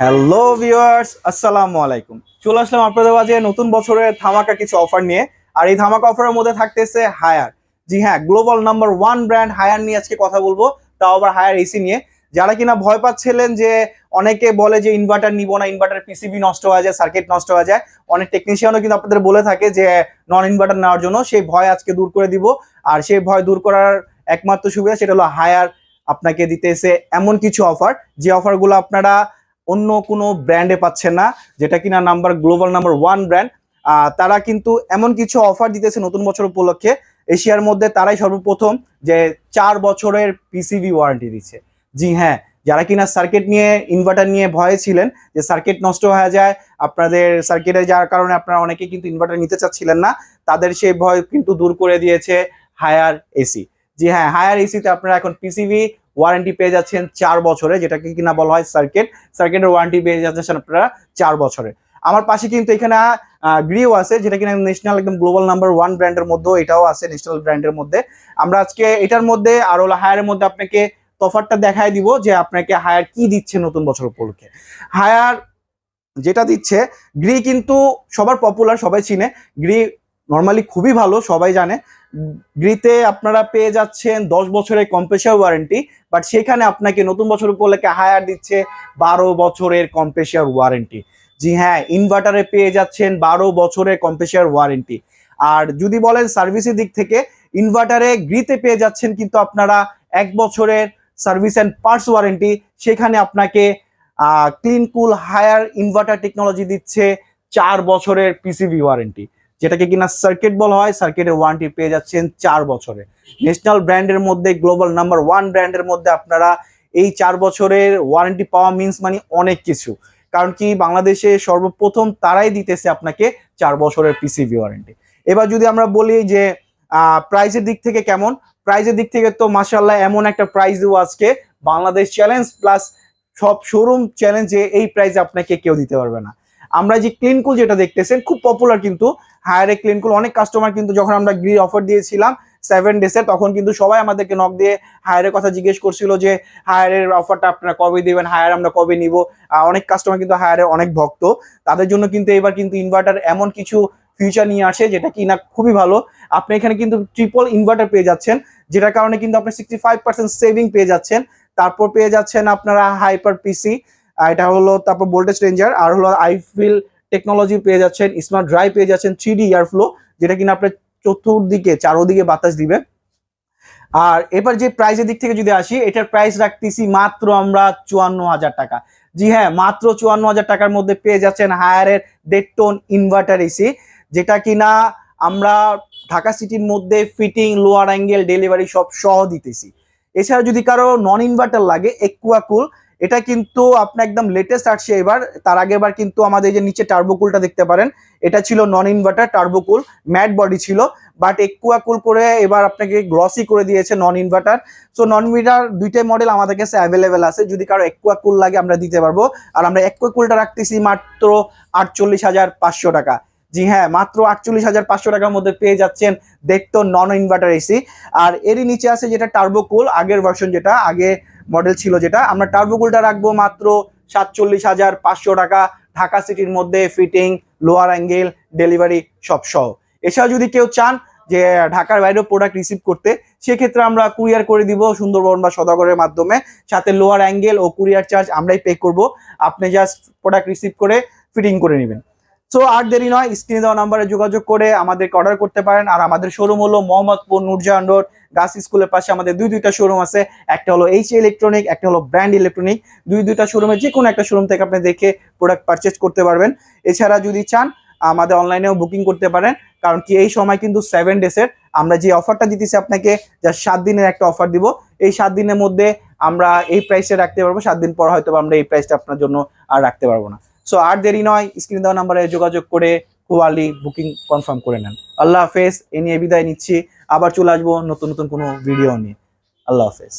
Hello viewers, আসসালামু আলাইকুম। চলে আসলাম আপনাদের মাঝে নতুন বছরের ধামাকা কিছু অফার নিয়ে। আর এই ধামাকা অফারের মধ্যে থাকতেছে হায়ার। জি হ্যাঁ, global number one brand higher নিয়ে আজকে কথা বলবো, তাও আবার হায়ার এসি নিয়ে। যারা কিনা ভয় পাচ্ছিলেন যে অনেকে বলে যে ইনভার্টার নিব না, ইনভার্টার পিসিবি নষ্ট হয়ে যায়, সার্কিট নষ্ট হয়ে যায়। অনেক টেকনিশিয়ানও কিন্তু আপনাদের বলে থাকে যে নন ইনভার্টার নেওয়ার জন্য। সেই ভয় আজকে দূর করে দিব। আর সেই ভয় দূর করার একমাত্র সুবিধা সেটা হলো হায়ার আপনাকে দিতেছে এমন কিছু অফার, যে অফারগুলো আপনারা অন্য কোনো ব্র্যান্ডে পাচ্ছেন না, যেটা কিনা গ্লোবাল নাম্বার ওয়ান ব্র্যান্ড। তারা কিন্তু এমন কিছু অফার দিতেছে নতুন বছর উপলক্ষে। এশিয়ার মধ্যে তারাই সর্বপ্রথম যে 4 বছরের পিসিবি ওয়ারেন্টি দিচ্ছে। জি হ্যাঁ, যারা কিনা সার্কিট নিয়ে, ইনভার্টার নিয়ে ভয়ে ছিলেন যে সার্কিট নষ্ট হয়ে যায় আপনাদের, সার্কিটে যার কারণে আপনারা অনেকে কিন্তু ইনভার্টার নিতে চাচ্ছিলেন না, তাদের সেই ভয় কিন্তু দূর করে দিয়েছে হায়ার এসি। জি হ্যাঁ, হায়ার এসিতে আপনারা এখন পিসিবি ওয়ারেন্টি পেয়ে যাচ্ছেন 4 বছরে, যেটাকে কিনা বলা হয় সার্কিটের ওয়ারেন্টি পেয়ে যাচ্ছেন আপনারা 4 বছরে। আমার পাশে কিন্তু এখানে গ্রিও আছে, যেটা কিনা ন্যাশনাল একদম গ্লোবাল নাম্বার ওয়ান ব্র্যান্ডের মধ্যে, এটাও আছে ন্যাশনাল ব্র্যান্ডের মধ্যে। আমরা আজকে এটার মধ্যে আর হলো হায়ারের মধ্যে আপনাকে তফাৎটা দেখাই দিব যে আপনাকে হায়ার কি দিচ্ছে নতুন বছর উপলক্ষে। হায়ার যেটা দিচ্ছে, গ্রি কিন্তু সবার পপুলার, সবাই চিনে। গ্রি নর্মালি খুবই ভালো, সবাই জানে। গ্রিতে আপনারা পেয়ে যাচ্ছেন 10 বছরের কম্প্রেসার ওয়ারেন্টি, বাট সেখানে আপনাকে নতুন বছর উপলক্ষে হায়ার দিচ্ছে 12 বছরের কম্প্রেসার ওয়ারেন্টি। জি হ্যাঁ, ইনভার্টারে পেয়ে যাচ্ছেন 12 বছরের কম্প্রেসার ওয়ারেন্টি। আর যদি বলেন সার্ভিসের দিক থেকে, ইনভার্টারে গ্রিতে পেয়ে যাচ্ছেন কিন্তু আপনারা 1 বছরের সার্ভিস অ্যান্ড পার্টস ওয়ারেন্টি। সেখানে আপনাকে clean cool Haier inverter technology দিচ্ছে 4 বছরের পিসিবি ওয়ারেন্টি, যেটাকে কিনা সার্কিট বলা হয়। সার্কিটের ওয়ারেন্টি পেয়ে যাচ্ছেন 4 বছরে। ন্যাশনাল ব্র্যান্ডের মধ্যে, গ্লোবাল নাম্বার ওয়ান ব্র্যান্ডের মধ্যে আপনারা এই 4 বছরের ওয়ারেন্টি পাওয়া মিন্স মানে অনেক কিছু। কারণ কি, বাংলাদেশে সর্বপ্রথম তারাই দিতেছে আপনাকে 4 বছরের পিসিবি ওয়ারেন্টি। এবার যদি আমরা বলি যে প্রাইসের দিক থেকে কেমন, প্রাইসের দিক থেকে তো মাশাআল্লাহ এমন একটা প্রাইস দেবো আজকে, বাংলাদেশ চ্যালেঞ্জ প্লাস সব শোরুম চ্যালেঞ্জে এই প্রাইসে আপনাকে কেউ দিতে পারবে না। আমরা যে ক্লিনকুল যেটা দেখতেছেন খুব পপুলার কিন্তু, হায়ারে ক্লিনকুল অনেক কাস্টমার কিন্তু, যখন আমরা গ্রি অফার দিয়েছিলাম 7 ডেজে, তখন কিন্তু সবাই আমাদেরকে নক দিয়ে হায়ারের কথা জিজ্ঞেস করছিল যে হায়ারের অফারটা আপনারা কবে দিবেন, হায়ার আমরা কবে নিব। অনেক কাস্টমার কিন্তু হায়ারের অনেক ভক্ত, তাদের জন্য কিন্তু এবার কিন্তু ইনভার্টার এমন কিছু ফিউচার নিয়ে আসে যেটা কি না খুবই ভালো। আপনি এখানে কিন্তু ট্রিপল ইনভার্টার পেয়ে যাচ্ছেন, যেটার কারণে কিন্তু আপনি 65% সেভিং পেয়ে যাচ্ছেন। তারপর পেয়ে যাচ্ছেন আপনারা হাইপার পিসি, এটা হলো, তারপর ভোল্টেজ রেঞ্জার, আর হলো আইফিল টেকনোলজি পেয়ে যাচ্ছেন, স্মার্ট ড্রাইভ পেয়ে যাচ্ছেন, 3D এয়ার ফ্লো, যেটা কিনা আপনার চতুর্দিকে চারোদিকে বাতাস দিবে। আর এবার যে প্রাইসের দিক থেকে যদি আসি, এটার প্রাইস রাখতেছি মাত্র আমরা 54,000 টাকা। জি হ্যাঁ, মাত্র 54,000 টাকার মধ্যে পেয়ে যাচ্ছেন হায়ারের 1.5 টন ইনভার্টার এসি, যেটা কিনা আমরা ঢাকা সিটির মধ্যে ফিটিং, লোয়ার অ্যাঙ্গেল, ডেলিভারি সব সহ দিতেছি। এছাড়া যদি কারো নন ইনভার্টার লাগে, একুয়াকুল, এটা কিন্তু আপনার একদম লেটেস্ট আসছে এবার। তার আগে এবার কিন্তু আমাদের যে নিচে টার্বোকুলটা দেখতে পারেন, এটা ছিল non inverter turbocool, matt body ছিল, বাট একুয়াকুল করে এবার আপনাকে গ্লসি করে দিয়েছে non inverter. So non inverter দুইটাই মডেল আমাদের কাছে অ্যাভেলেবেল আছে, যদি কারো একুয়াকুল লাগে আমরা দিতে পারবো। আর আমরা একুয়াকুলটা রাখতেছি মাত্র 48,500 টাকা। জি হ্যাঁ, মাত্র 48,500 টাকার মধ্যে পেয়ে যাচ্ছেন দেখতো নন ইনভার্টার এসি। আর এরই নিচে আছে যেটা টার্বোকুল, আগের ভার্সন, যেটা আগে মডেল ছিল, যেটা আমরা টার্বোকুলটা রাখবো মাত্র 47,500 টাকা, ঢাকা সিটির মধ্যে ফিটিং, লোয়ার অ্যাঙ্গেল, ডেলিভারি সব সহ। এছাড়া যদি কেউ চান যে ঢাকার বাইরেও প্রোডাক্ট রিসিভ করতে, সেক্ষেত্রে আমরা কুরিয়ার করে দিব সুন্দরবন বা সদাগরের মাধ্যমে, সাথে লোয়ার অ্যাঙ্গেল ও কুরিয়ার চার্জ আমরাই পে করব। আপনি জাস্ট প্রোডাক্ট রিসিভ করে ফিটিং করে নেবেন। সো আর দেরি নয়, স্ক্রিনে দেওয়া নাম্বারে যোগাযোগ করে আমাদেরকে অর্ডার করতে পারেন। আর আমাদের শোরুম হলো মোহাম্মদপুর নূরজাহান রোড, গার্লস স্কুলের পাশে আমাদের দুইটা শোরুম আছে। একটা হলো এইচ ইলেকট্রনিক, একটা হলো ব্র্যান্ড ইলেকট্রনিক। দুইটা শোরুমে যে কোনো একটা শোরুম থেকে আপনি দেখে প্রোডাক্ট পারচেজ করতে পারবেন। এছাড়া যদি চান আমাদের অনলাইনেও বুকিং করতে পারেন, কারণ কি এই সময় কিন্তু 7 ডেজের আমরা যে অফারটা দিতেছি আপনাকে, যা 7 দিনের একটা অফার দিব, এই 7 দিনের মধ্যে আমরা এই প্রাইসে রাখতে পারবো। 7 দিন পর হয়তো আমরা এই প্রাইসটা আপনার জন্য আর রাখতে পারবো না। সো আর দেরি নয়, স্ক্রিন দেওয়া নাম্বারে যোগাযোগ করে কোয়ালি বুকিং কনফার্ম করে নেন। আল্লাহ হাফেজ, এ নিয়ে বিদায় নিচ্ছি। আবার চলে আসবো নতুন নতুন কোনো ভিডিও নিয়ে। আল্লাহ হাফেজ।